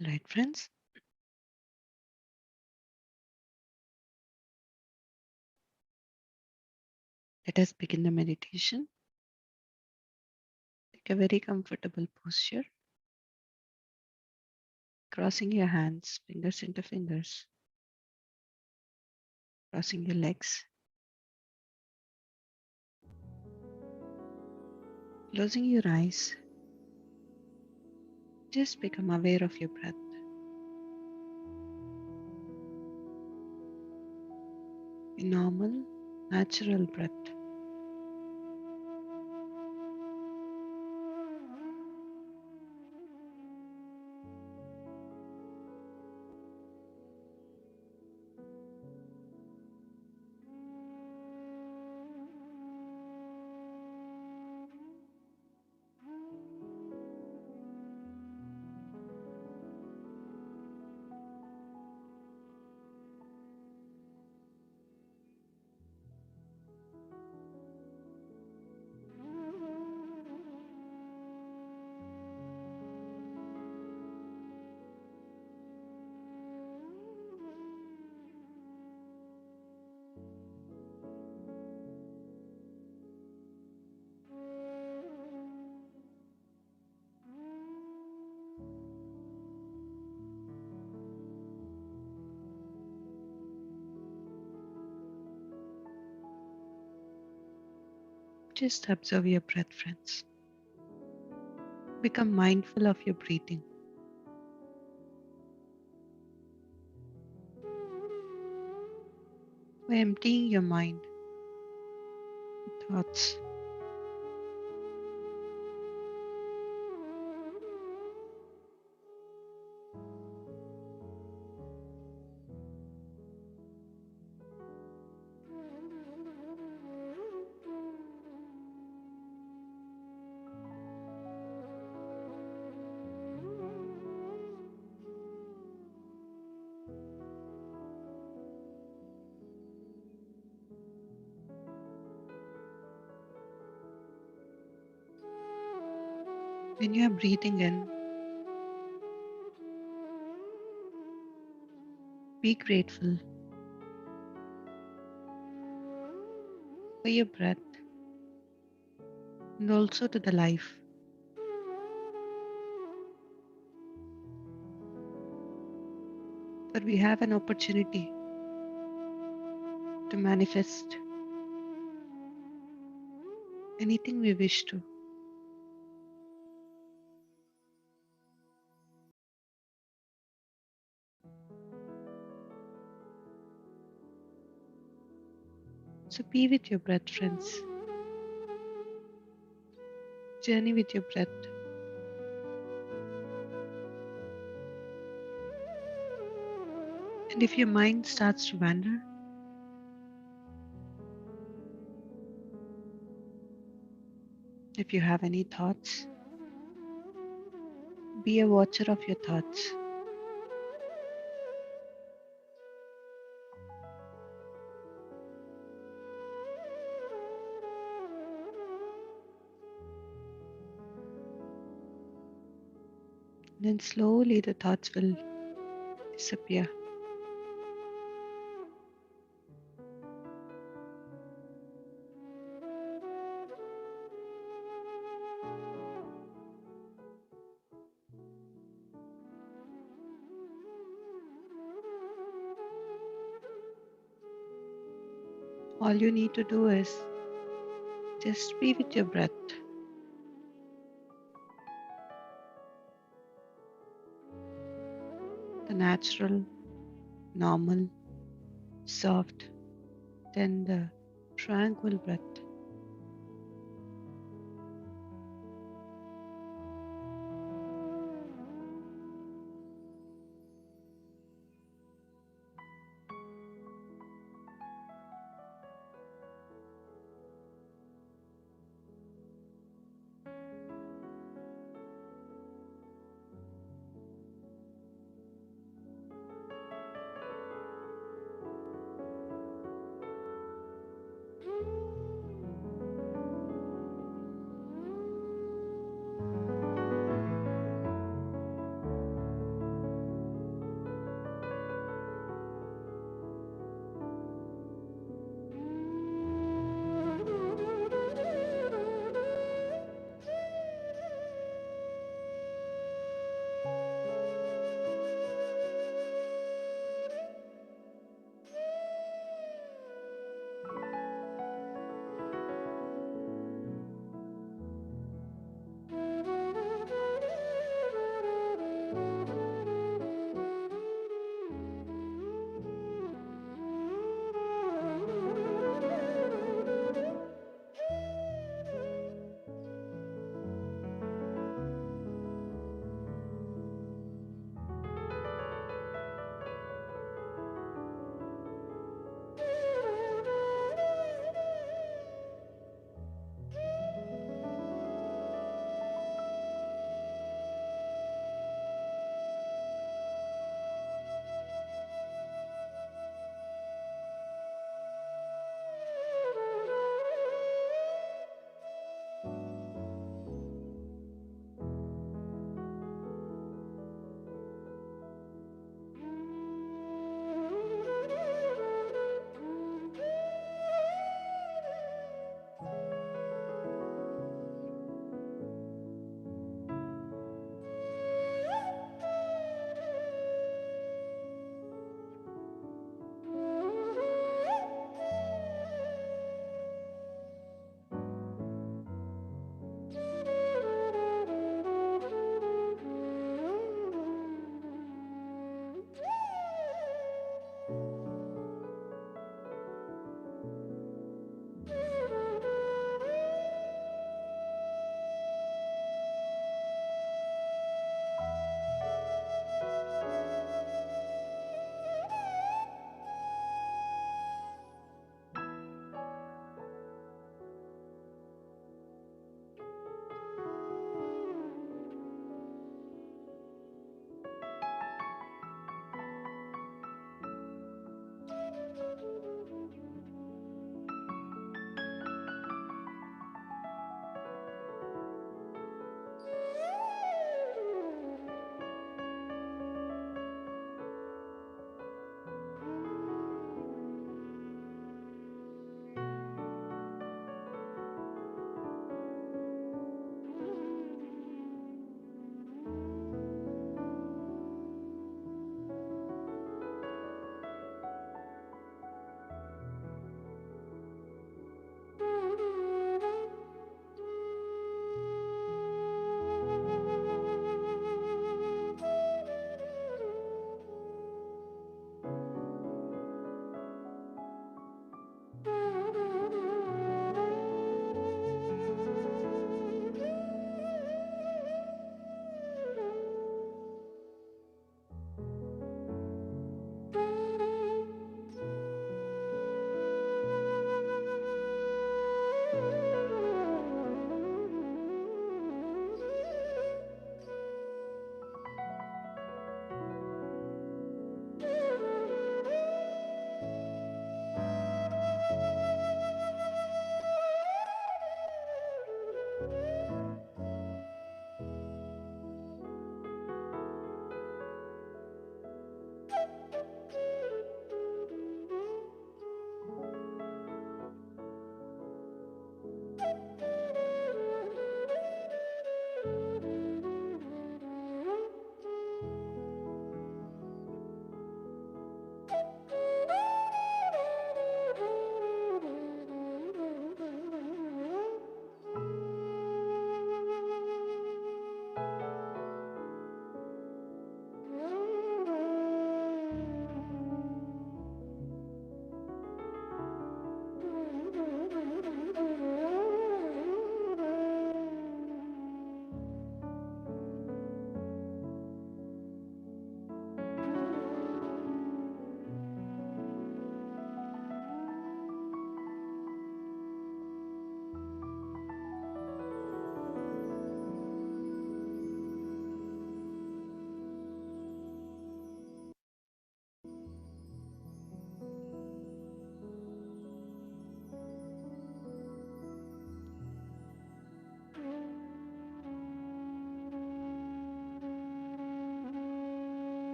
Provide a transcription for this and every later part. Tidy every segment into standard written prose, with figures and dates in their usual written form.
Right, friends? Let us begin the meditation. Take a very comfortable posture, crossing your hands, fingers into fingers, crossing your legs, closing your eyes. Just become aware of your breath, a normal, natural breath. Just observe your breath, friends. Become mindful of your breathing. By emptying your mind, thoughts. When you are breathing in, be grateful for your breath and also to the life. For we have an opportunity to manifest anything we wish to. So be with your breath, friends. Journey with your breath. And if your mind starts to wander, if you have any thoughts, be a watcher of your thoughts. Then slowly the thoughts will disappear. All you need to do is just be with your breath. The natural, normal, soft, tender, tranquil breath.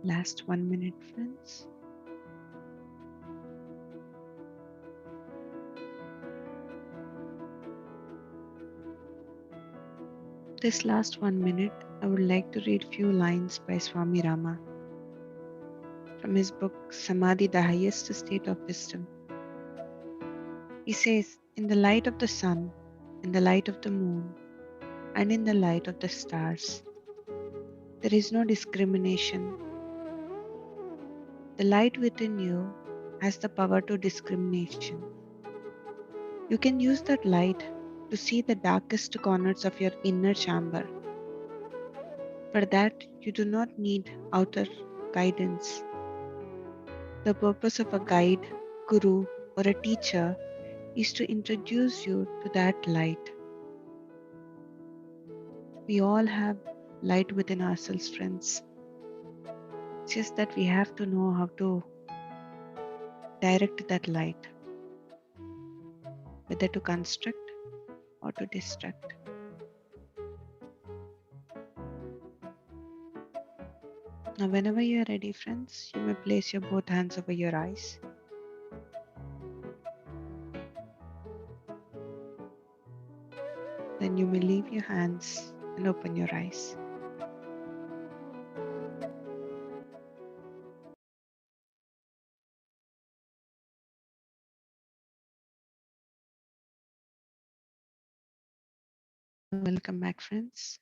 Last 1 minute, friends. This last 1 minute, I would like to read few lines by Swami Rama from his book Samadhi, the Highest State of Wisdom. He says, in the light of the sun, in the light of the moon, and in the light of the stars, there is no discrimination. The light within you has the power to discrimination. You can use that light to see the darkest corners of your inner chamber. For that, you do not need outer guidance. The purpose of a guide, guru, or a teacher is to introduce you to that light. We all have light within ourselves, friends. It's just that we have to know how to direct that light, whether to construct or to destruct. Now, whenever you are ready, friends, you may place your both hands over your eyes. Then you may leave your hands and open your eyes. Welcome back, friends.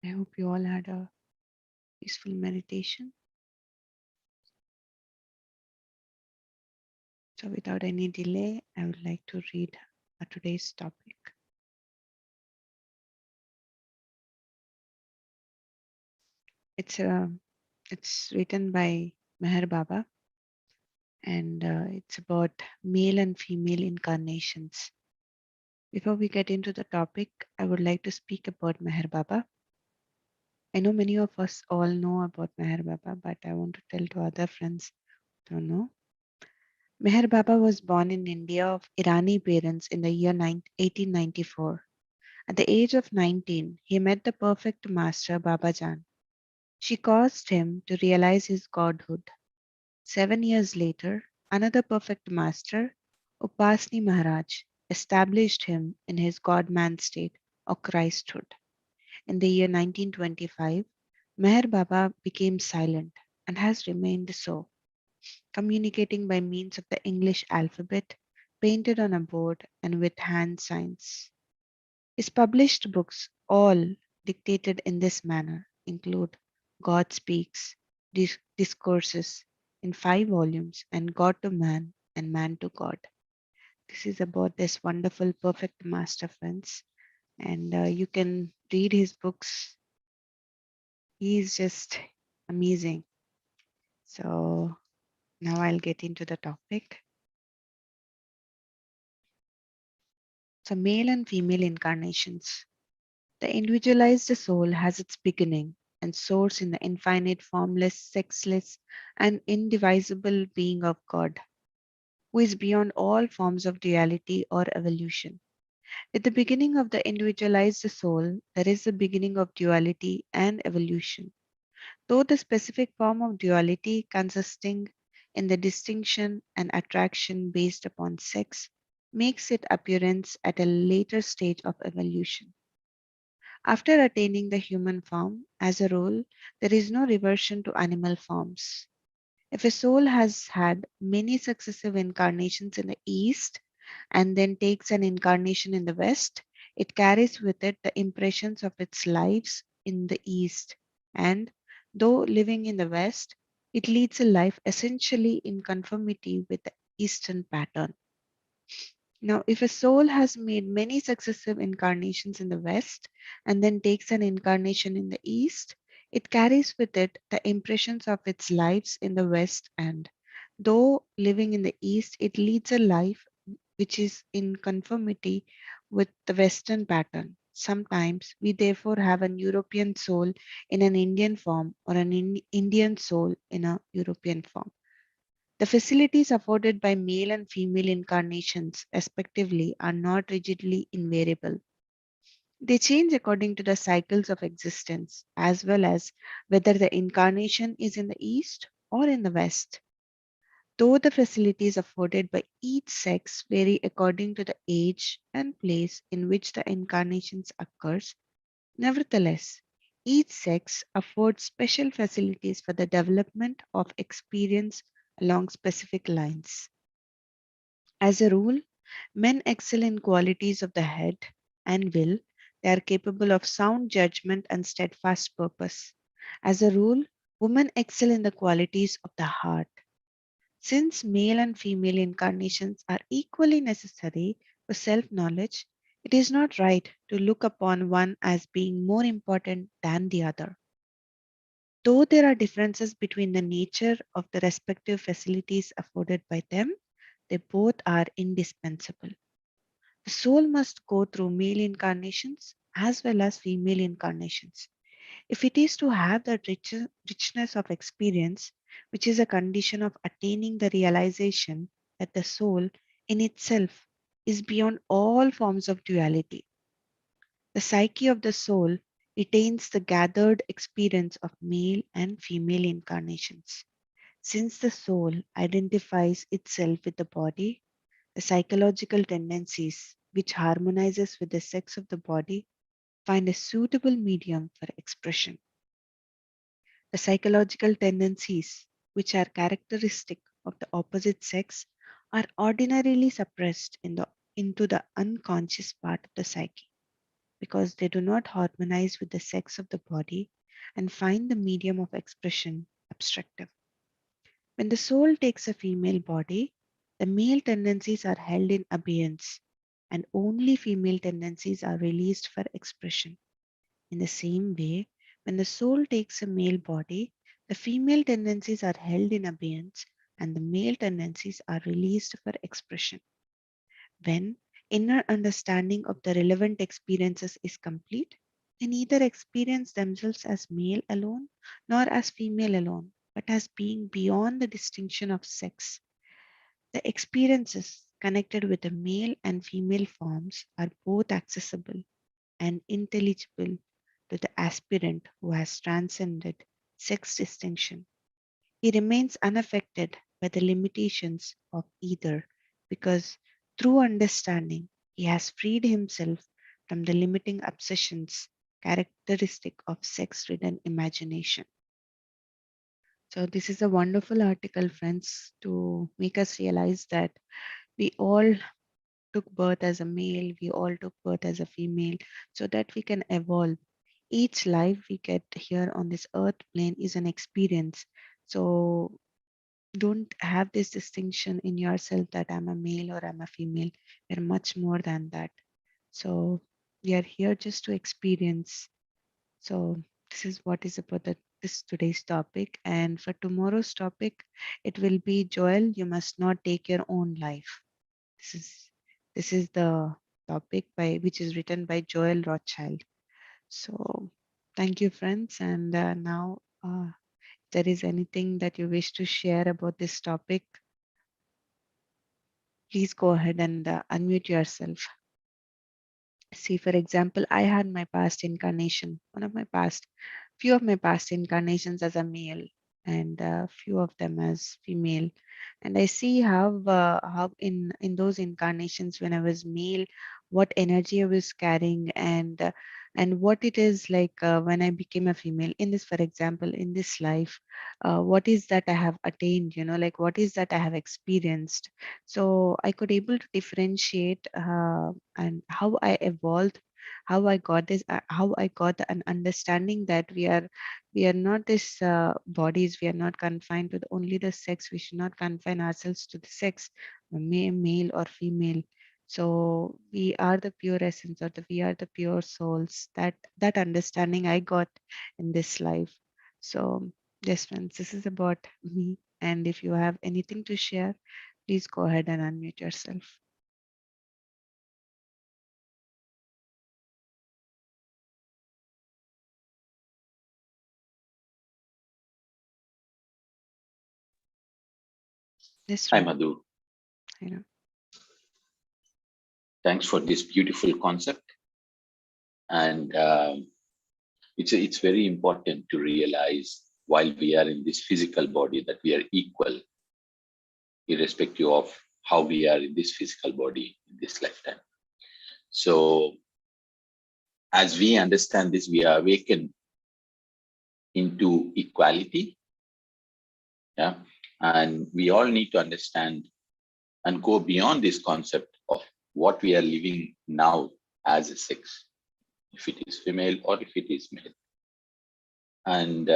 I hope you all had a peaceful meditation. So, without any delay, I would like to read today's topic. It's written by Meher Baba, and it's about male and female incarnations. Before we get into the topic, I would like to speak about Meher Baba. I know many of us all know about Meher Baba, but I want to tell to other friends who don't know. Meher Baba was born in India of Irani parents in the year 1894. At the age of 19, he met the perfect master Babajan. She caused him to realize his godhood. 7 years later, another perfect master, Upasni Maharaj, established him in his God-man state or Christhood. In the year 1925, Meher Baba became silent and has remained so, communicating by means of the English alphabet, painted on a board and with hand signs. His published books, all dictated in this manner, include God Speaks, Discourses in 5 volumes, and God to Man and Man to God. This is about this wonderful, perfect master, friends. And you can read his books. He is just amazing. So now I'll get into the topic. So, male and female incarnations. The individualized soul has its beginning and source in the infinite, formless, sexless, and indivisible being of God, who is beyond all forms of duality or evolution. At the beginning of the individualized soul, there is the beginning of duality and evolution. Though the specific form of duality consisting in the distinction and attraction based upon sex makes its appearance at a later stage of evolution. After attaining the human form, as a rule, there is no reversion to animal forms. If a soul has had many successive incarnations in the East and then takes an incarnation in the West, it carries with it the impressions of its lives in the East. And though living in the West, it leads a life essentially in conformity with the Eastern pattern. Now, if a soul has made many successive incarnations in the West and then takes an incarnation in the East, it carries with it the impressions of its lives in the West, and though living in the East, it leads a life which is in conformity with the Western pattern. Sometimes we therefore have an European soul in an Indian form or an Indian soul in a European form. The facilities afforded by male and female incarnations, respectively, are not rigidly invariable. They change according to the cycles of existence, as well as whether the incarnation is in the east or in the west. Though the facilities afforded by each sex vary according to the age and place in which the incarnations occurs, nevertheless, each sex affords special facilities for the development of experience along specific lines. As a rule, men excel in qualities of the head and will. They are capable of sound judgment and steadfast purpose. As a rule, women excel in the qualities of the heart. Since male and female incarnations are equally necessary for self knowledge, it is not right to look upon one as being more important than the other. Though there are differences between the nature of the respective facilities afforded by them, they both are indispensable. The soul must go through male incarnations as well as female incarnations. If it is to have that richness of experience, which is a condition of attaining the realization that the soul in itself is beyond all forms of duality, the psyche of the soul retains the gathered experience of male and female incarnations. Since the soul identifies itself with the body, the psychological tendencies which harmonizes with the sex of the body find a suitable medium for expression. The psychological tendencies which are characteristic of the opposite sex are ordinarily suppressed into the unconscious part of the psyche because they do not harmonize with the sex of the body and find the medium of expression obstructive. When the soul takes a female body, the male tendencies are held in abeyance and only female tendencies are released for expression. In the same way, when the soul takes a male body, the female tendencies are held in abeyance and the male tendencies are released for expression. When inner understanding of the relevant experiences is complete, they neither experience themselves as male alone nor as female alone, but as being beyond the distinction of sex. The experiences connected with the male and female forms are both accessible and intelligible to the aspirant who has transcended sex distinction. He remains unaffected by the limitations of either because through understanding he has freed himself from the limiting obsessions characteristic of sex ridden imagination. So, this is a wonderful article, friends, to make us realize that we all took birth as a male, we all took birth as a female, so that we can evolve. Each life we get here on this earth plane is an experience. So don't have this distinction in yourself that I'm a male or I'm a female. We're much more than that. So we are here just to experience. So this is what is about this today's topic. And for tomorrow's topic, it will be Joel, you must not take your own life. This is this is the topic by which is written by Joel Rothschild. So thank you, friends. And now, if there is anything that you wish to share about this topic, please go ahead and unmute yourself. See, for example, I had my past incarnation, few of my past incarnations as a male and few of them as female. And I see how in those incarnations when I was male, what energy I was carrying and what it is like when I became a female. In this, for example, in this life, what is that I have attained? Like what is that I have experienced? So I could able to differentiate and how I evolved, how I got this, how I got an understanding that we are not this bodies, we are not confined to only the sex. We should not confine ourselves to the sex, male or female. So we are the pure essence, or we are the pure souls. That understanding I got in this life. So yes, friends, this is about me. And if you have anything to share, please go ahead and unmute yourself. Yes, Hi, Ram. Madhu. I know. Thanks for this beautiful concept. And it's very important to realize while we are in this physical body that we are equal, irrespective of how we are in this physical body in this lifetime. So as we understand this, we are awakened into equality. Yeah. And we all need to understand and go beyond this concept of what we are living now as a sex, if it is female or if it is male. And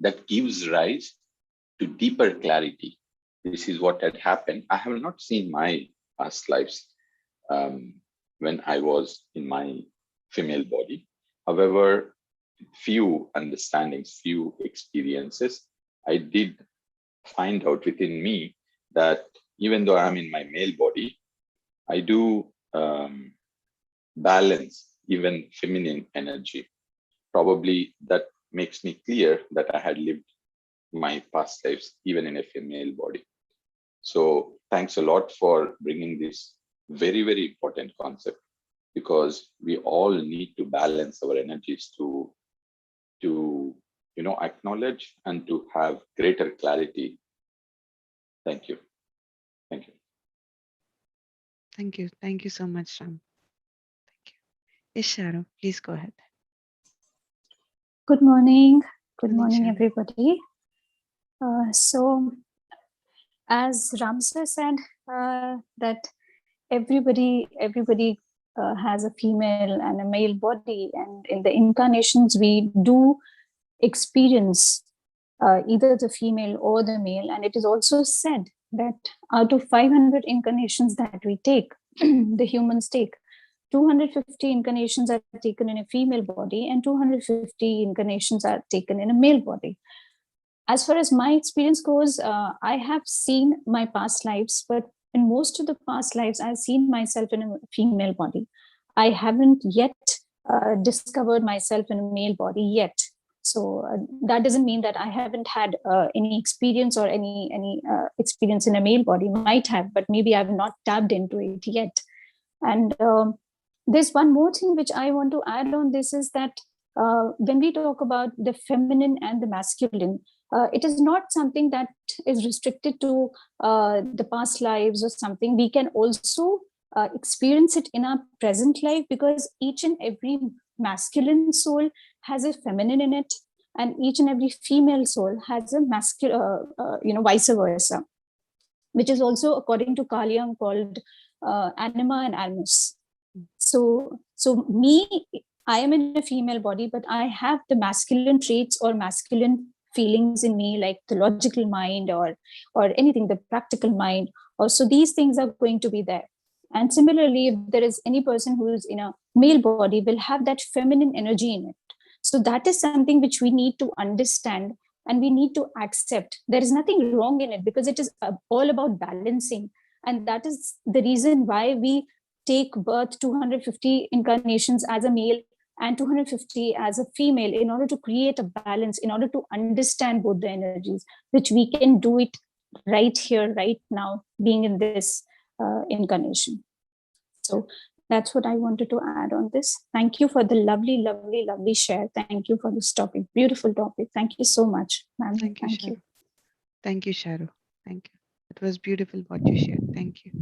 that gives rise to deeper clarity. This is what had happened. I have not seen my past lives when I was in my female body. However, few understandings, few experiences, I did find out within me that even though I'm in my male body, I do balance even feminine energy. Probably that makes me clear that I had lived my past lives even in a female body. So thanks a lot for bringing this very, very important concept, because we all need to balance our energies to acknowledge and to have greater clarity. Thank you. Thank you. Thank you. Thank you so much, Ram. Thank you. Yes, Sharu, please go ahead. Good morning. Good Morning, morning, Sharu. everybody. So, as Ramsa said, that everybody has a female and a male body, and in the incarnations we do experience either the female or the male. And it is also said that out of 500 incarnations that we take, the humans take, 250 incarnations are taken in a female body and 250 incarnations are taken in a male body. As far as my experience goes, I have seen my past lives, but in most of the past lives, I've seen myself in a female body. I haven't yet discovered myself in a male body yet. So that doesn't mean that I haven't had any experience or any experience in a male body. Might have, but maybe I've not tapped into it yet. And there's one more thing which I want to add on this is that when we talk about the feminine and the masculine, it is not something that is restricted to the past lives or something. We can also experience it in our present life, because each and every masculine soul has a feminine in it, and each and every female soul has a masculine, vice versa, which is also according to Carl Jung called anima and animus. So me, I am in a female body, but I have the masculine traits or masculine feelings in me, like the logical mind or anything, the practical mind. Or so these things are going to be there. And similarly, if there is any person who is in a male body, will have that feminine energy in it. So that is something which we need to understand and we need to accept. There is nothing wrong in it, because it is all about balancing. And that is the reason why we take birth 250 incarnations as a male and 250 as a female, in order to create a balance, in order to understand both the energies, which we can do it right here, right now, being in this incarnation. So that's what I wanted to add on this. Thank you for the lovely, lovely, lovely share. Thank you for this topic. Beautiful topic. Thank you so much, ma'am. Thank you, Thank Sharu. you. Thank you, Sharu. Thank you. It was beautiful what you shared. Thank you.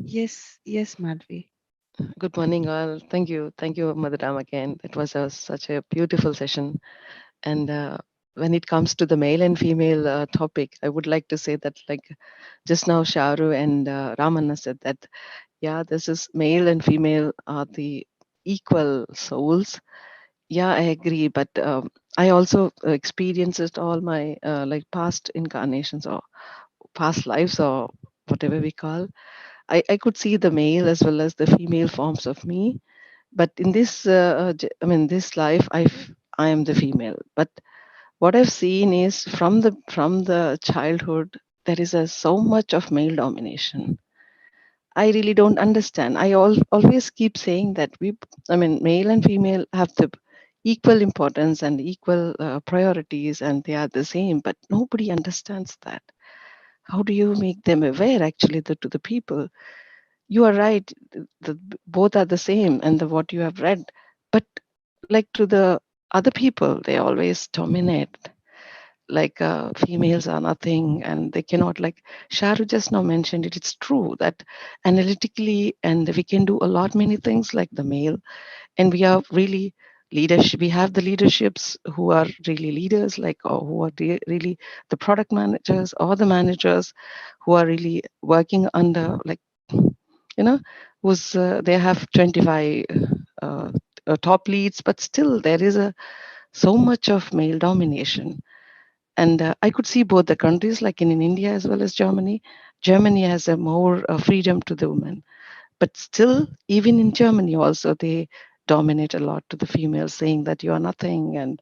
Yes, Madhvi. Good morning, all. Thank you, Madhuram, again. It was such a beautiful session. And when it comes to the male and female topic, I would like to say that, like just now, Sharu and Ramana said that, yeah, this is male and female are the equal souls. Yeah, I agree. But I also experienced all my like past incarnations or past lives or whatever we call. I could see the male as well as the female forms of me, but in this this life I am the female. But what I've seen is from the childhood there is so much of male domination. I really don't understand. Always keep saying that male and female have the equal importance and equal priorities, and they are the same, but nobody understands that. How do you make them aware actually to the people? you are right. Both are the same, and what you have read. But like to the other people, they always dominate. Like females are nothing, and they cannot. Like Sharu just now mentioned it. It's true that analytically, and we can do a lot many things like the male, and we are really leadership. We have the leaderships who are really leaders, like or who are really the product managers or the managers who are really working under like who's they have 25 uh, top leads, but still there is a so much of male domination. And I could see both the countries, like in India as well as Germany. Germany has a more freedom to the women, but still, even in Germany also, they dominate a lot to the females, saying that you are nothing. And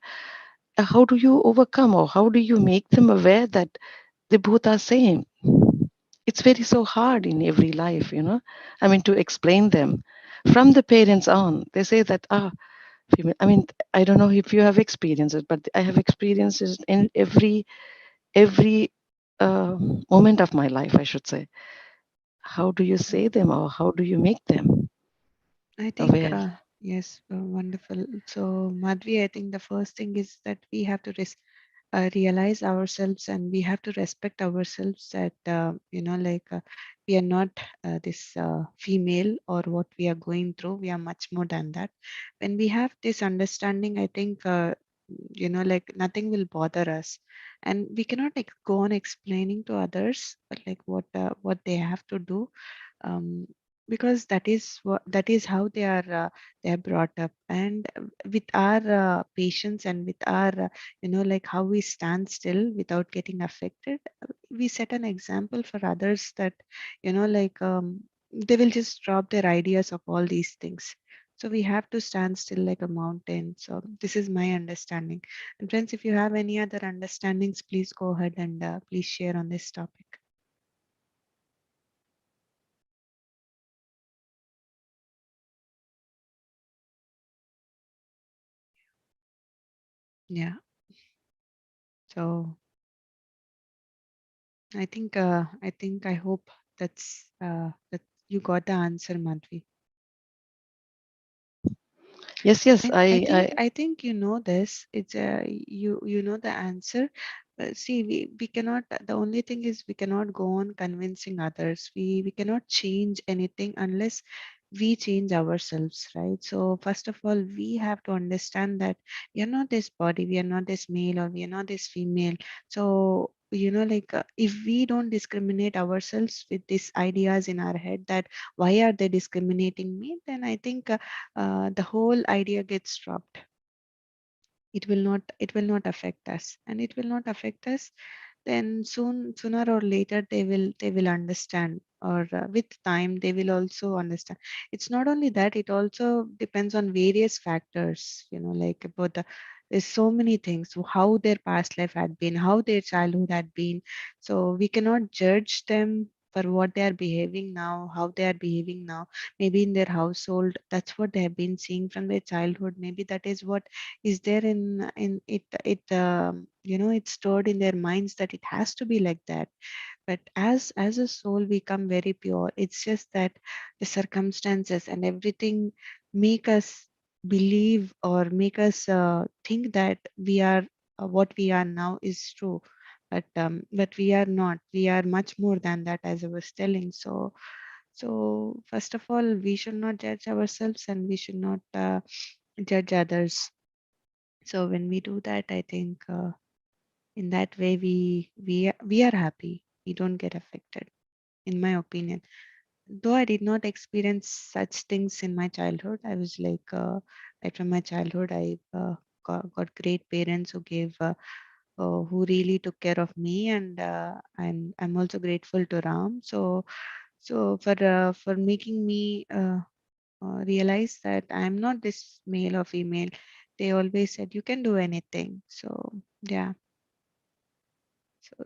how do you overcome, or how do you make them aware that they both are same? It's very so hard in every life, I mean, to explain them from the parents on. They say that female. I mean, I don't know if you have experienced it, but I have experienced it in every moment of my life, I should say. How do you say them, or how do you make them I think, aware? yes, wonderful. So, Madhvi, I think the first thing is that we have to realize ourselves, and we have to respect ourselves that, we are not this female or what we are going through. We are much more than that. When we have this understanding, I think, like nothing will bother us. And we cannot go on explaining to others like what they have to do, um, because that is how they are brought up. And with our patience, and with our like how we stand still without getting affected, we set an example for others that they will just drop their ideas of all these things. So we have to stand still like a mountain. So this is my understanding. And friends, if you have any other understandings, please go ahead and please share on this topic. Yeah. So I hope that you got the answer, Madhvi. Yes, And I think you know this. It's you know the answer. See, we cannot. The only thing is we cannot go on convincing others. We cannot change anything unless we change ourselves, right? So first of all, we have to understand that we are not this body, we are not this male, or we are not this female. So if we don't discriminate ourselves with these ideas in our head that why are they discriminating me, then I think the whole idea gets dropped. It will not affect us, and it will not affect us. Then sooner or later they will understand, or with time they will also understand. It's not only that, it also depends on various factors, like about there's so many things, so how their past life had been, how their childhood had been. So we cannot judge them for what they are behaving now, how they are behaving now. Maybe in their household, that's what they have been seeing from their childhood. Maybe that is what is there in it's stored in their minds that it has to be like that. But as a soul we come very pure. It's just that the circumstances and everything make us believe, or make us think that we are what we are now is true. But we are not. We are much more than that, as I was telling. So first of all, we should not judge ourselves, and we should not judge others. So when we do that, I think in that way we are happy. We don't get affected, in my opinion. Though I did not experience such things in my childhood, I was like right from my childhood, I got great parents who gave who really took care of me, and I'm also grateful to Ram. So for making me realize that I'm not this male or female. They always said you can do anything. So yeah. So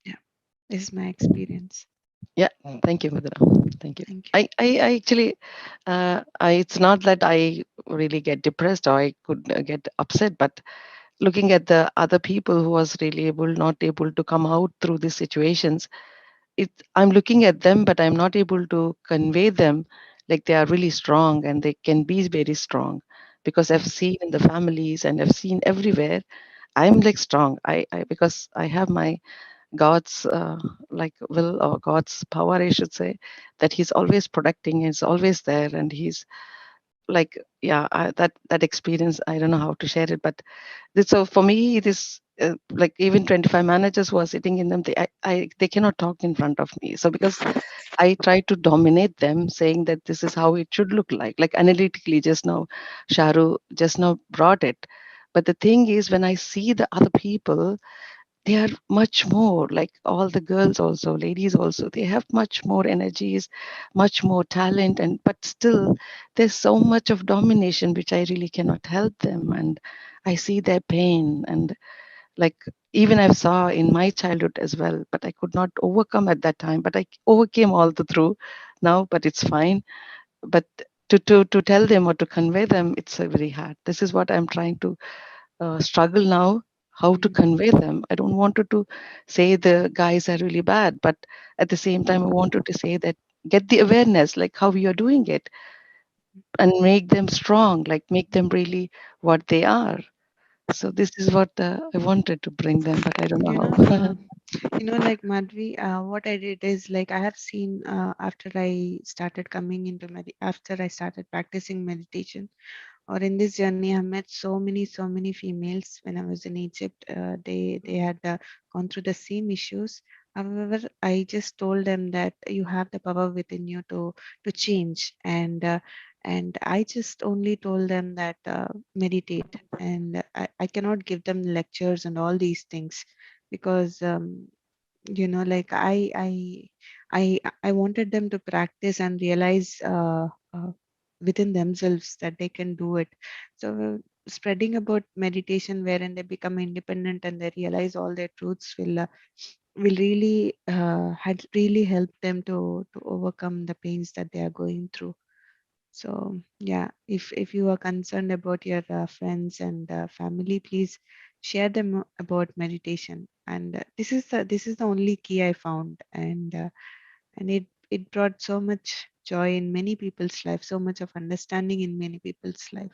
yeah, this is my experience. Yeah, thank you, Madhura. Thank you. Thank you. I actually, it's not that I really get depressed or I could get upset, but looking at the other people who was really not able to come out through these situations, I'm looking at them, but I'm not able to convey them like they are really strong and they can be very strong, because I've seen in the families and I've seen everywhere. I'm like strong. I because I have my God's like will, or God's power, I should say, that He's always protecting, He's always there, and He's like, yeah, that experience, I don't know how to share it, but so for me it is like even 25 managers who are sitting in them, they cannot talk in front of me. So because I try to dominate them, saying that this is how it should look like analytically. Just now, Sharu just now brought it. But the thing is, when I see the other people, they are much more like all the girls, also ladies, also they have much more energies, much more talent, and but still there's so much of domination which I really cannot help them, and I see their pain. And like even I saw in my childhood as well, but I could not overcome at that time, but I overcame all the through now, but it's fine. But to tell them or to convey them, it's very hard. This is what I'm trying to struggle now, how to convey them. I don't want to say the guys are really bad, but at the same time I wanted to say that get the awareness like how you're doing it, and make them strong, like make them really what they are. So this is what I wanted to bring them, but I don't You know know, how. like Madhvi, what I did is like I have seen after I started coming into after I started practicing meditation, or in this journey, I've met so many females. When I was in Egypt, they had gone through the same issues. However, I just told them that you have the power within you to change, and I just only told them that meditate, and I cannot give them lectures and all these things because like I wanted them to practice and realize within themselves that they can do it. So spreading about meditation wherein they become independent and they realize all their truths will really had really help them to overcome the pains that they are going through. So yeah, if you are concerned about your friends and family, please share them about meditation. And this is the only key I found, and it brought so much joy in many people's life, so much of understanding in many people's life.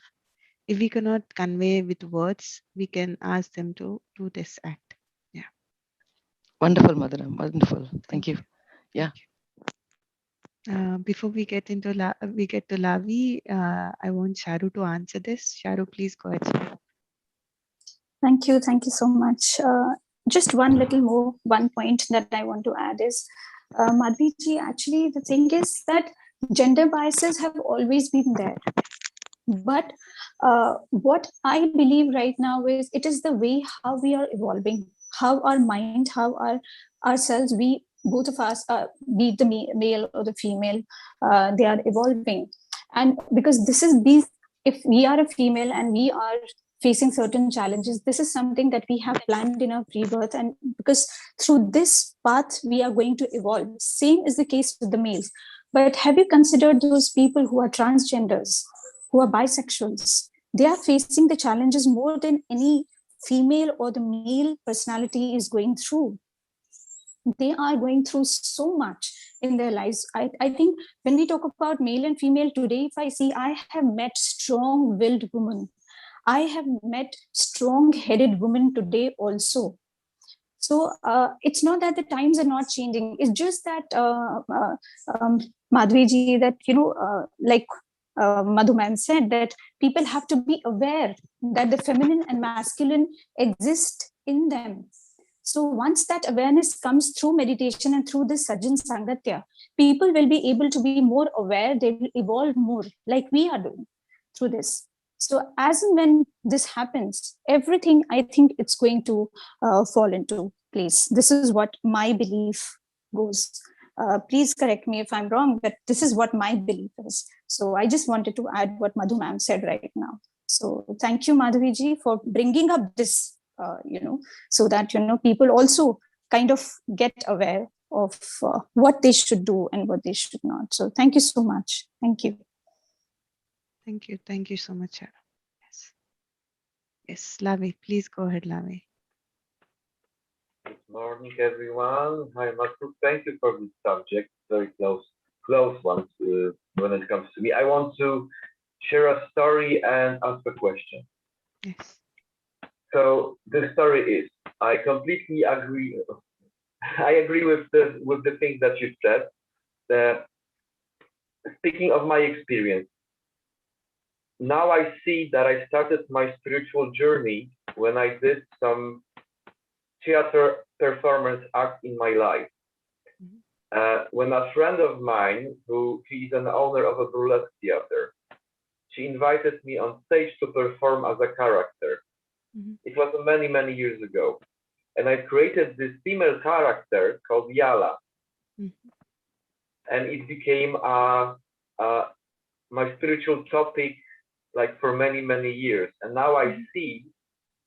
If we cannot convey with words, we can ask them to do this act. Yeah, Wonderful, Madhuram, wonderful. Thank thank you. you, thank Yeah. you. Before we get into we get to Lavi, I want Sharu to answer this. Sharu, please go ahead. Sharu. Thank you so much. Just one little more, one point that I want to add is, Madhviji, actually, the thing is that gender biases have always been there. But what I believe right now is it is the way how we are evolving, how our mind, how ourselves, we both of us, be it the male or the female, they are evolving. And because this is these, if we are a female and we are facing certain challenges, this is something that we have planned in our pre-birth, and because through this path we are going to evolve. Same is the case with the males. But have you considered those people who are transgenders, who are bisexuals? They are facing the challenges more than any female or the male personality is going through. They are going through so much in their lives. I think when we talk about male and female today, if I see, I have met strong willed women. I have met strong headed women today also. So it's not that the times are not changing. It's just that Madhviji, that like Madhu ma'am said, that people have to be aware that the feminine and masculine exist in them. So once that awareness comes through meditation and through this Sajjan Sangatya, people will be able to be more aware. They will evolve more, like we are doing through this. So as and when this happens, everything, I think it's going to fall into place. This is what my belief goes. Please correct me if I'm wrong, but this is what my belief is. So I just wanted to add what Madhu ma'am said right now. So thank you, Madhviji, for bringing up this, so that, people also kind of get aware of what they should do and what they should not. So thank you so much. Thank you. Thank you so much, Sharu. Yes, yes, Lavi, please go ahead, Lavi. Morning, everyone. Hi, Marco. Thank you for this subject. Very close one when it comes to me. I want to share a story and ask a question. Yes. So the story is, I completely agree. I agree with the things that you said. That speaking of my experience, now I see that I started my spiritual journey when I did some theater performance act in my life. When a friend of mine, who he is an owner of a burlesque theater, she invited me on stage to perform as a character. It was many years ago, and I created this female character called Yala, and it became my spiritual topic like for many years. And now I see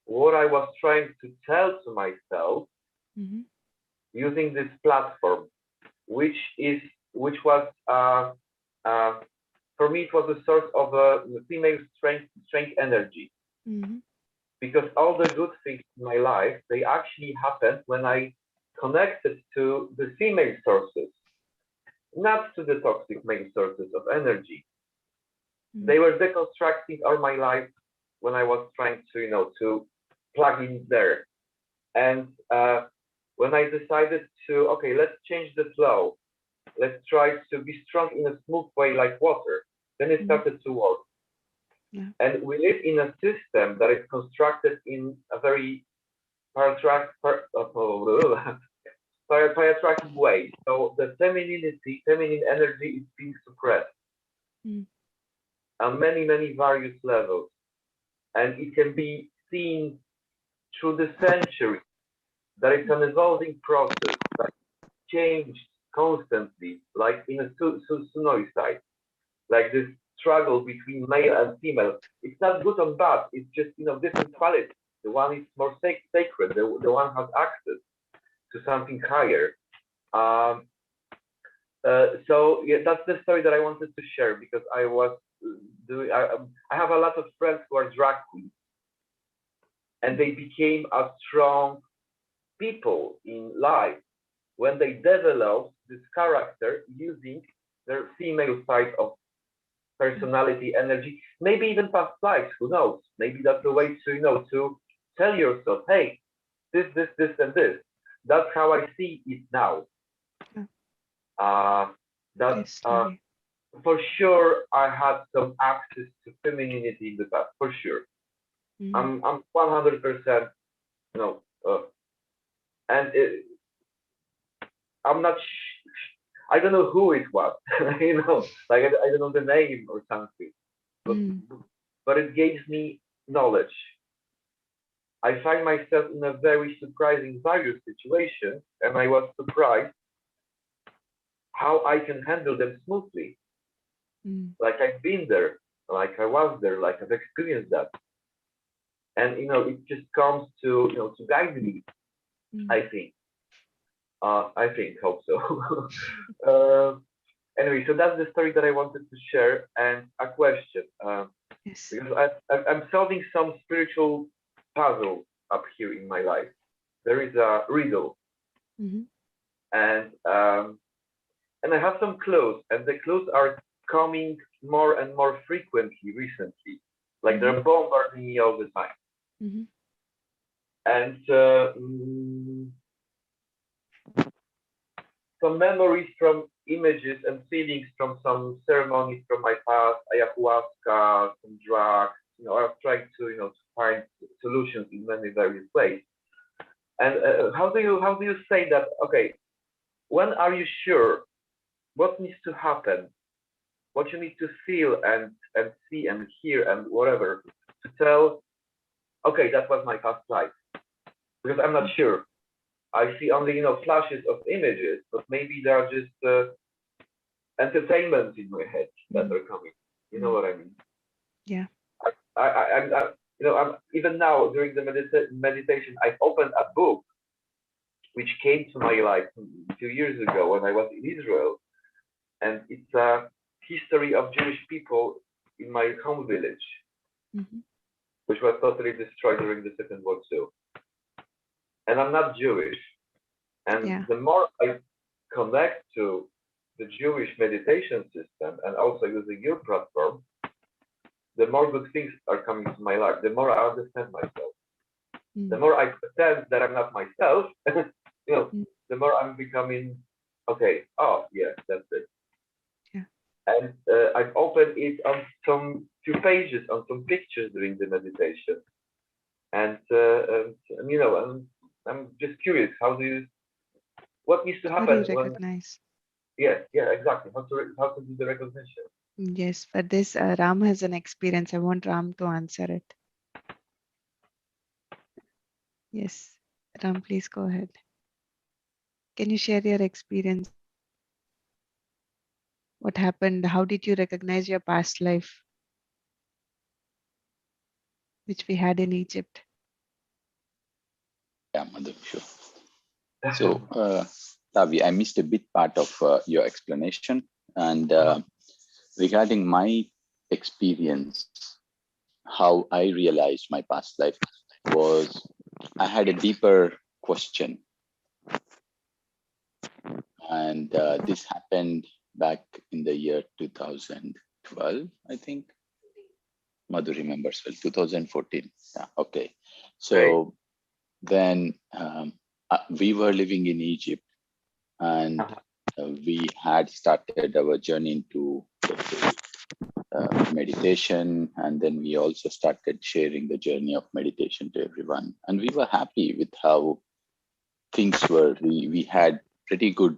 what I was trying to tell to myself using this platform, which was for me, it was a source of female strength energy, because all the good things in my life, they actually happened when I connected to the female sources, not to the toxic male sources of energy. They were deconstructing all my life when I was trying to plug in there. And when I decided to, okay, let's change the flow, let's try to be strong in a smooth way like water, then it started to work. Yeah. And we live in a system that is constructed in a very patriarchal way. So the feminine energy is being suppressed on many various levels. And it can be seen through the centuries that it's an evolving process that changed constantly, like in a tsunami side, like this struggle between male and female. It's not good or bad. It's just different qualities. The one is more sacred. The one has access to something higher. So yeah, that's the story that I wanted to share, because I was doing. I have a lot of friends who are drag queens, and they became a strong people in life when they developed this character using their female side of personality, energy, maybe even past lives, who knows? Maybe that's a way to tell yourself, hey, this, and this. That's how I see it now. That's for sure. I had some access to femininity in the past, for sure. I'm 100%, and I'm not. I don't know who it was, like I don't know the name or something, but it gives me knowledge. I find myself in a very surprising various situations, and I was surprised how I can handle them smoothly. Like I've been there, like I was there, like I've experienced that, and it just comes to to guide me. I think. Hope so. Anyway, so that's the story that I wanted to share, and a question. Yes. Because I'm solving some spiritual puzzle up here in my life. There is a riddle, and I have some clues, and the clues are coming more and more frequently recently. Like they're bombarding me all the time. And some memories from images and feelings from some ceremonies from my past, ayahuasca, some drugs. I was trying to find solutions in many various ways. And how do you say that? Okay, when are you sure? What needs to happen? What you need to feel and see and hear and whatever to tell? Okay, that was my past life, because I'm not sure. I see only flashes of images, but maybe they are just entertainment in my head that are coming. You know what I mean? Yeah. I'm even now during the meditation, I opened a book which came to my life 2 years ago when I was in Israel, and it's a history of Jewish people in my home village, which was totally destroyed during the Second World War. And I'm not Jewish, And Yeah. the more I connect to the Jewish meditation system and also using your platform, the more good things are coming to my life, the more I understand myself, the Mm. more I pretend that I'm not myself, Mm. the more I'm becoming, okay, oh, yeah, that's it. Yeah. And I've opened it on some few pages, on some pictures during the meditation. And I'm just curious, what needs to How do you happen when, recognize? yeah, exactly, how to do the recognition. Yes, for this, Ram has an experience. I want Ram to answer it. Yes, Ram, please go ahead. Can you share your experience? What happened? How did you recognize your past life, which we had in Egypt? Yeah, Madhu, sure. So, Tavi, I missed a bit part of your explanation. And regarding my experience, how I realized my past life was I had a deeper question. And this happened back in the year 2012, I think. Madhu remembers well, 2014. Yeah, okay. So then we were living in Egypt, and we had started our journey into, let's say, meditation, and then we also started sharing the journey of meditation to everyone, and we were happy with how things were. We had pretty good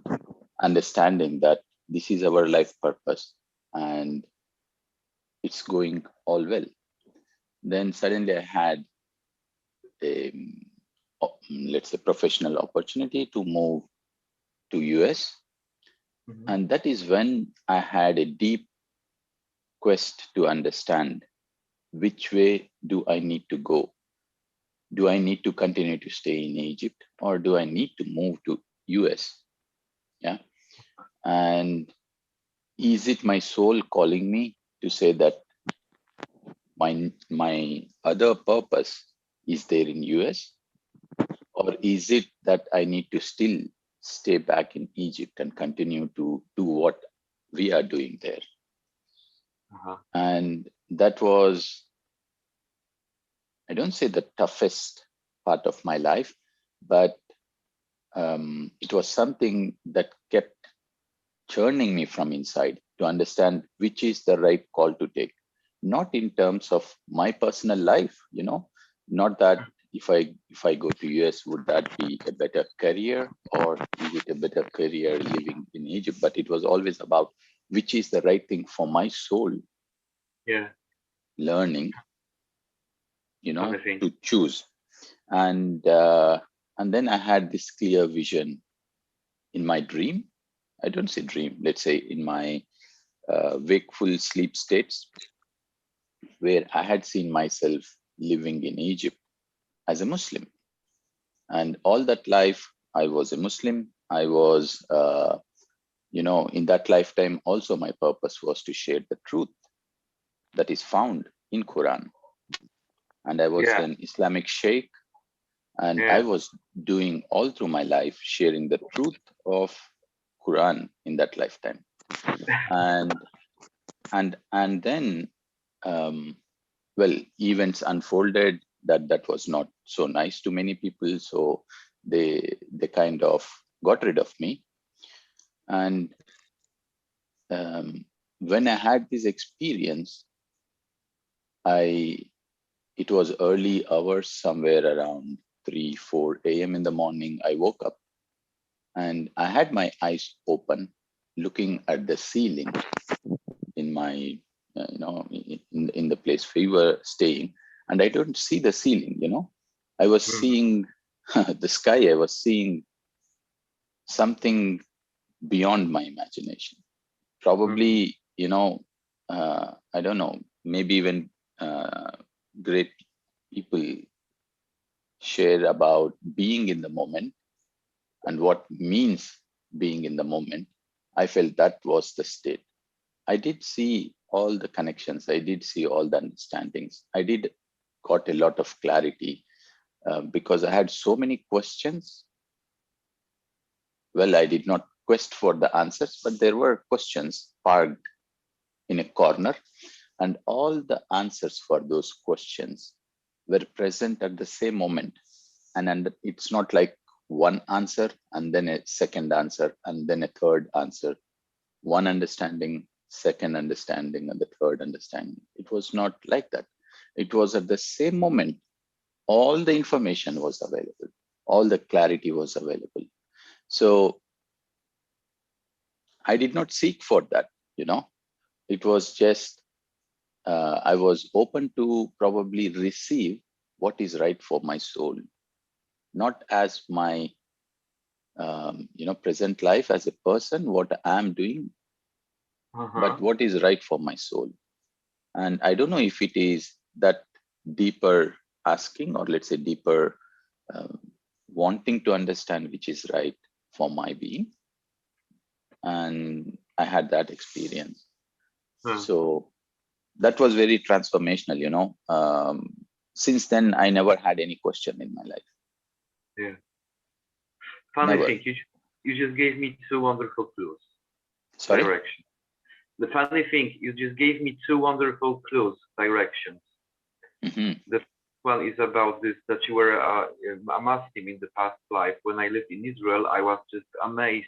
understanding that this is our life purpose and it's going all well. Then suddenly I had a, let's say, professional opportunity to move to US, and that is when I had a deep quest to understand which way do I need to go. Do I need to continue to stay in Egypt, or do I need to move to US? Yeah. And is it my soul calling me to say that my other purpose is there in US, or is it that I need to still stay back in Egypt and continue to do what we are doing there? And that was, I don't say the toughest part of my life, but it was something that kept churning me from inside to understand which is the right call to take. Not in terms of my personal life, not that if I go to US, would that be a better career, or is it a better career living in Egypt? But it was always about which is the right thing for my soul. Yeah. Learning, Amazing. to choose. And then I had this clear vision in my dream. I don't say dream, let's say in my wakeful sleep states, where I had seen myself living in Egypt as a Muslim. And all that life, I was a Muslim. I was, in that lifetime, also my purpose was to share the truth that is found in Quran. And I was Yeah. an Islamic sheikh, and I Yeah. was doing all through my life sharing the truth of Quran in that lifetime. And then well, events unfolded that was not so nice to many people, so they kind of got rid of me. And when I had this experience, it was early hours, somewhere around 3-4 a.m. in the morning. I woke up and I had my eyes open, looking at the ceiling in my in the place we were staying, and I don't see the ceiling. I was seeing the sky. I was seeing something beyond my imagination. Probably, I don't know, maybe even great people share about being in the moment and what means being in the moment. I felt that was the state. I did see all the connections. I did see all the understandings. I did got a lot of clarity because I had so many questions Well, I did not quest for the answers, but there were questions parked in a corner, and all the answers for those questions were present at the same moment. And it's not like one answer and then a second answer and then a third answer, one understanding, second understanding, and the third understanding. It was not like that. It was at the same moment, all the information was available, all the clarity was available. So I did not seek for that, it was just, I was open to probably receive what is right for my soul, not as my, present life as a person, what I'm doing, but what is right for my soul. And I don't know if it is that deeper asking, or let's say deeper wanting to understand which is right for my being. And I had that experience. So that was very transformational, since then, I never had any question in my life. Yeah. Funny Never. thing, you just gave me two wonderful clues. Sorry? Direction. The funny thing, you just gave me two wonderful clues, directions. Mm-hmm. The first one is about this, that you were a Muslim in the past life. When I lived in Israel, I was just amazed.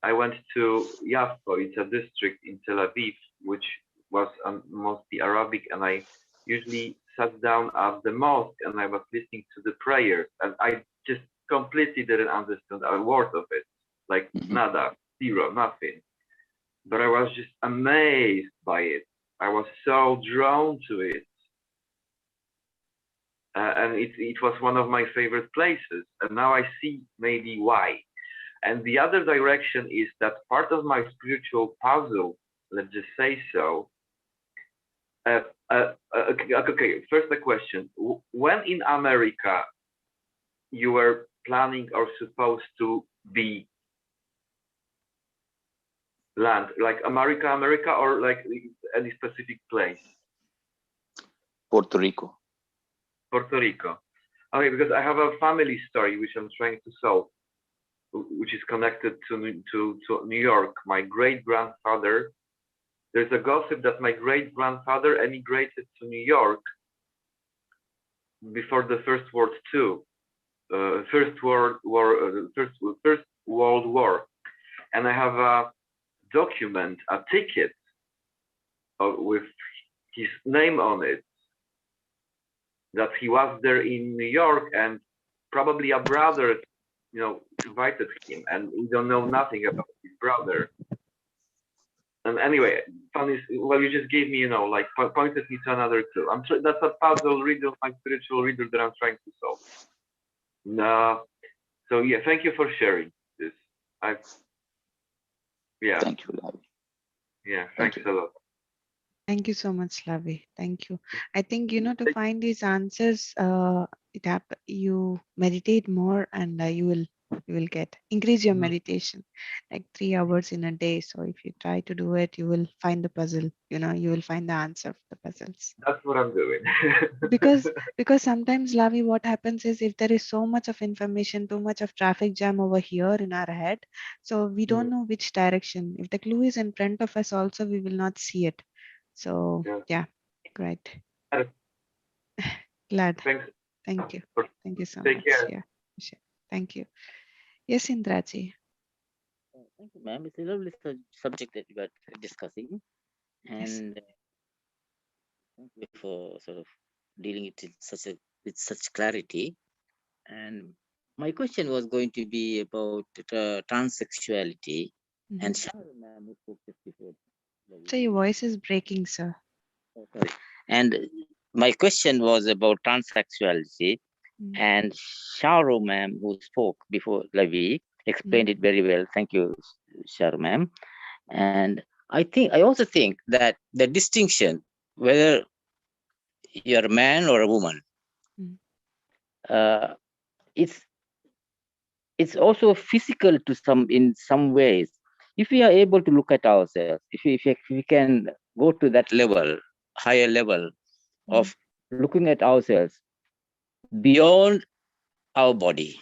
I went to Yaffo, it's a district in Tel Aviv, which was mostly Arabic, and I usually sat down at the mosque and I was listening to the prayers, and I just completely didn't understand a word of it, like nada, zero, nothing. But I was just amazed by it. I was so drawn to it. And it was one of my favorite places. And now I see maybe why. And the other direction is that part of my spiritual puzzle, let's just say so. Okay, first a question. When in America you were planning or supposed to be land, like America, or like any specific place? Puerto Rico. Puerto Rico. Okay, because I have a family story which I'm trying to solve, which is connected to New York. My great-grandfather, there's a gossip that my great-grandfather emigrated to New York before the First World War. And I have a document, a ticket with his name on it, that he was there in New York, and probably a brother, invited him, and we don't know nothing about his brother. And anyway, funny, well, you just gave me, pointed me to another clue. That's a puzzle riddle, my spiritual riddle that I'm trying to solve. So yeah, thank you for sharing this. Thank you, Lavi. Yeah, thanks a lot. Thank you so much, Lavi. Thank you. I think, to find these answers, you meditate more, and you will increase your meditation, like 3 hours in a day. So if you try to do it, you will find the puzzle, you will find the answer for the puzzles. That's what I'm doing. because sometimes, Lavi, what happens is, if there is so much of information, too much of traffic jam over here in our head, so we don't know which direction. If the clue is in front of us also, we will not see it. So yeah, great. Glad. Thanks. Thank you. Thank you so Take much. care. Yeah, sure. Thank you. Yes, Indraji. Thank you, ma'am. It's a lovely subject that we are discussing, and thank you for sort of dealing it with such clarity. And my question was going to be about transsexuality, and Sharon, ma'am, who spoke just before. So your voice is breaking, sir. Oh, sorry. And my question was about transsexuality, and Sharu, ma'am, who spoke before Lavi, explained it very well. Thank you, Sharu, ma'am. And I also think that the distinction, whether you're a man or a woman, it's also physical in some ways. If we are able to look at ourselves, if we can go to that level, higher level of looking at ourselves beyond our body,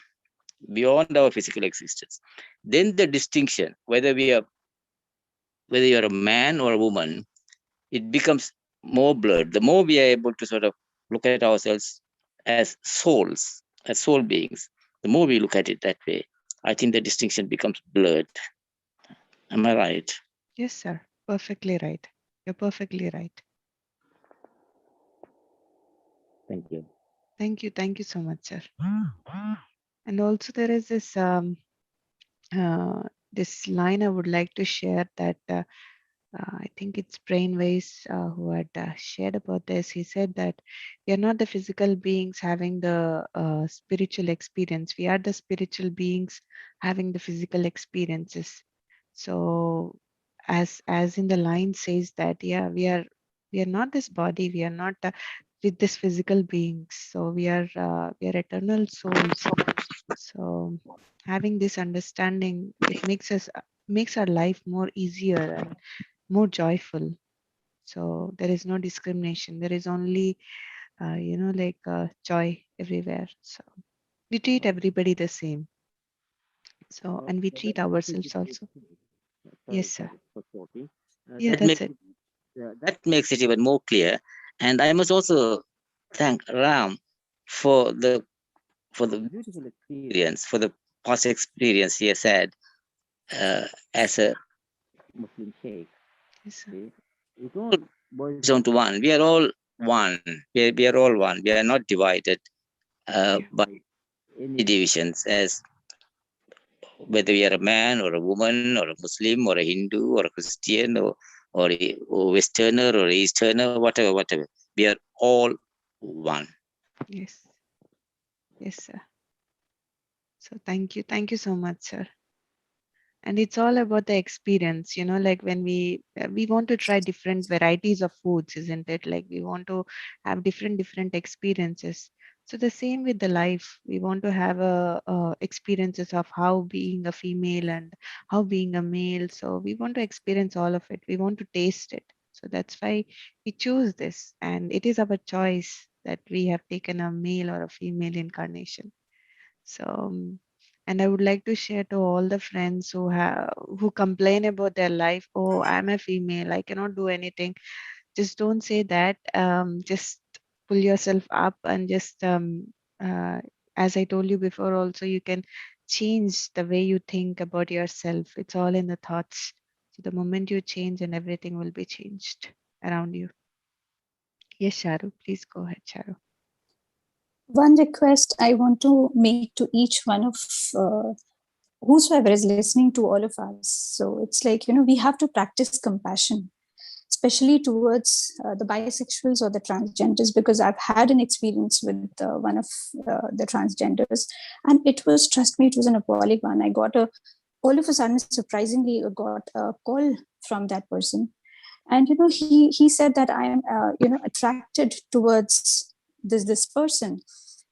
beyond our physical existence. Then the distinction, whether you're a man or a woman, it becomes more blurred. The more we are able to sort of look at ourselves as souls, as soul beings, the more we look at it that way, I think the distinction becomes blurred. Am I right? Yes, sir. Perfectly right. You're perfectly right. Thank you. Thank you. Thank you so much, sir. And also there is this line I would like to share that I think it's Brainwaves who had shared about this. He said that we are not the physical beings having the spiritual experience. We are the spiritual beings having the physical experiences. So, as in the line says that, yeah, we are not this body. We are not with this physical beings. So we are eternal souls. So having this understanding, it makes our life more easier and more joyful. So there is no discrimination. There is only, joy everywhere. So we treat everybody the same. So, and we treat That makes ourselves it also. Yes, sorry, sir. sorry for talking. Yeah, that's it. That makes it even more clear. And I must also thank Ram for the beautiful experience, for the past experience he has had as a Muslim sheikh. Yes, sir. See, it all boils down to one. We are all one. We are all one. We are not divided by any divisions, as whether we are a man or a woman or a Muslim or a Hindu or a Christian or Westerner or Easterner, whatever. We are all one. Yes. Yes, sir. So thank you. Thank you so much, sir. And it's all about the experience, like when we want to try different varieties of foods, isn't it? Like we want to have different experiences. So the same with the life, we want to have experiences of how being a female and how being a male. So we want to experience all of it. We want to taste it. So that's why we choose this, and it is our choice that we have taken a male or a female incarnation. So, and I would like to share to all the friends who complain about their life. Oh, I'm a female. I cannot do anything. Just don't say that. Just pull yourself up and just, as I told you before, also you can change the way you think about yourself. It's all in the thoughts. So the moment you change, and everything will be changed around you. Yes, Sharu, please go ahead, Sharu. One request I want to make to each one of whosoever is listening to all of us. So it's like, we have to practice compassion, especially towards the bisexuals or the transgenders, because I've had an experience with one of the transgenders, and trust me, it was an appalling one. I got all of a sudden, surprisingly, got a call from that person. And, he said that I am, attracted towards this person.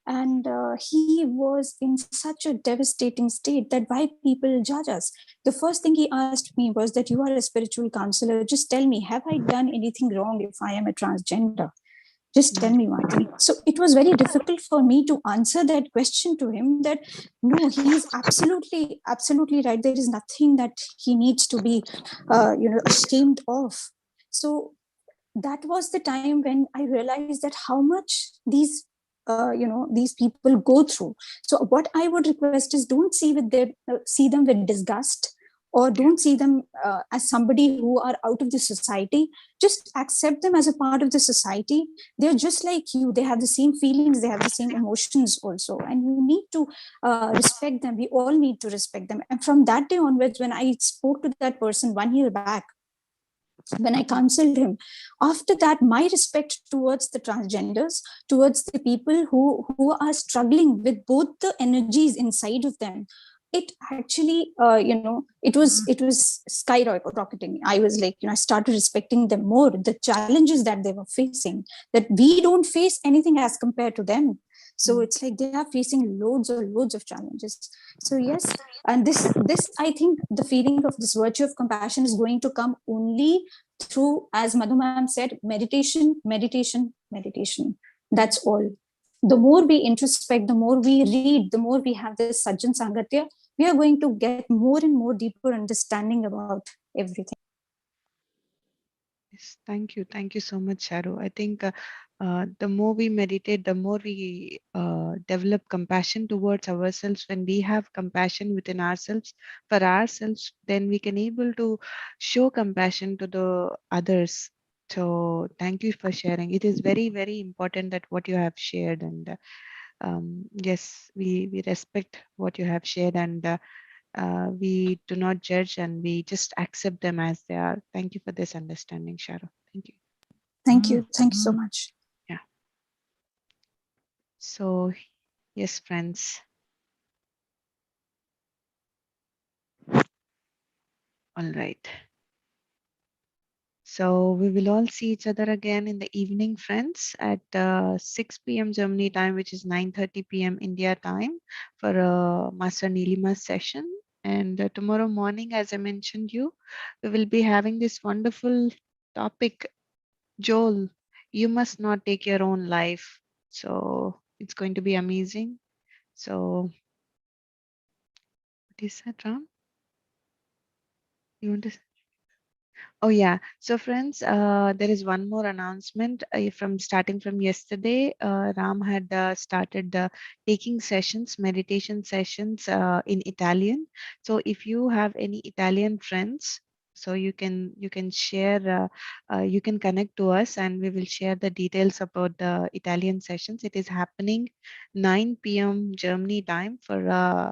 And he was in such a devastating state that why people judge us. The first thing he asked me was that, you are a spiritual counselor, just tell me, have I done anything wrong if I am a transgender? Just tell me one thing. So it was very difficult for me to answer that question to him, that no, he is absolutely right. There is nothing that he needs to be ashamed of. So that was the time when I realized that how much these people go through. So what I would request is, don't see them with disgust, or don't see them as somebody who are out of the society. Just accept them as a part of the society. They're just like you. They have the same feelings, they have the same emotions also, and you need to respect them. We all need to respect them. And from that day onwards, when I spoke to that person 1 year back, when I counseled him, after that, my respect towards the transgenders, towards the people who are struggling with both the energies inside of them, it actually, it was skyrocketing. I was like, I started respecting them more. The challenges that they were facing, that we don't face anything as compared to them. So it's like they are facing loads of challenges. So yes, and this I think the feeling of this virtue of compassion is going to come only through, as Madhu ma'am said, meditation. That's all. the more we introspect, the more we read, the more we have this Sajjan Sangatya, we are going to get more and more deeper understanding about everything. Yes, thank you. Thank you so much, Charu. I think the more we meditate, the more we develop compassion towards ourselves. When we have compassion within ourselves, for ourselves, then we can able to show compassion to the others. So thank you for sharing. It is very, very important that what you have shared. And yes, we respect what you have shared, and we do not judge, and we just accept them as they are. Thank you for this understanding, Sharo. Thank you. Thank you. Thank you so much. Yeah. So, yes, friends. All right. So we will all see each other again in the evening, friends, at 6 p.m. Germany time, which is 9:30 p.m. India time, for Master Nilima's session. And tomorrow morning, as I mentioned you, we will be having this wonderful topic. Joel, you must not take your own life. So it's going to be amazing. So what is that, Ram? You want to? Oh yeah. So friends, there is one more announcement from starting from yesterday. Ram had started taking sessions, meditation sessions in Italian. So if you have any Italian friends, so you can share, you can connect to us, and we will share the details about the Italian sessions. It is happening 9 p.m. Germany time for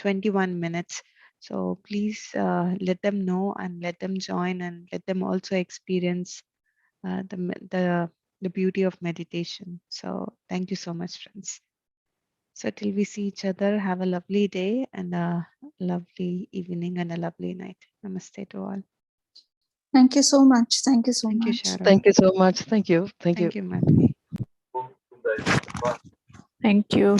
21 minutes. So please let them know and let them join, and let them also experience the beauty of meditation. So thank you so much, friends. So till we see each other, have a lovely day and a lovely evening and a lovely night. Namaste to all. Thank you so much. Thank you so Thank you, much. Sharo. Thank you so much. Thank you. Thank you. Thank you, Madhvi. Both of them. Thank you.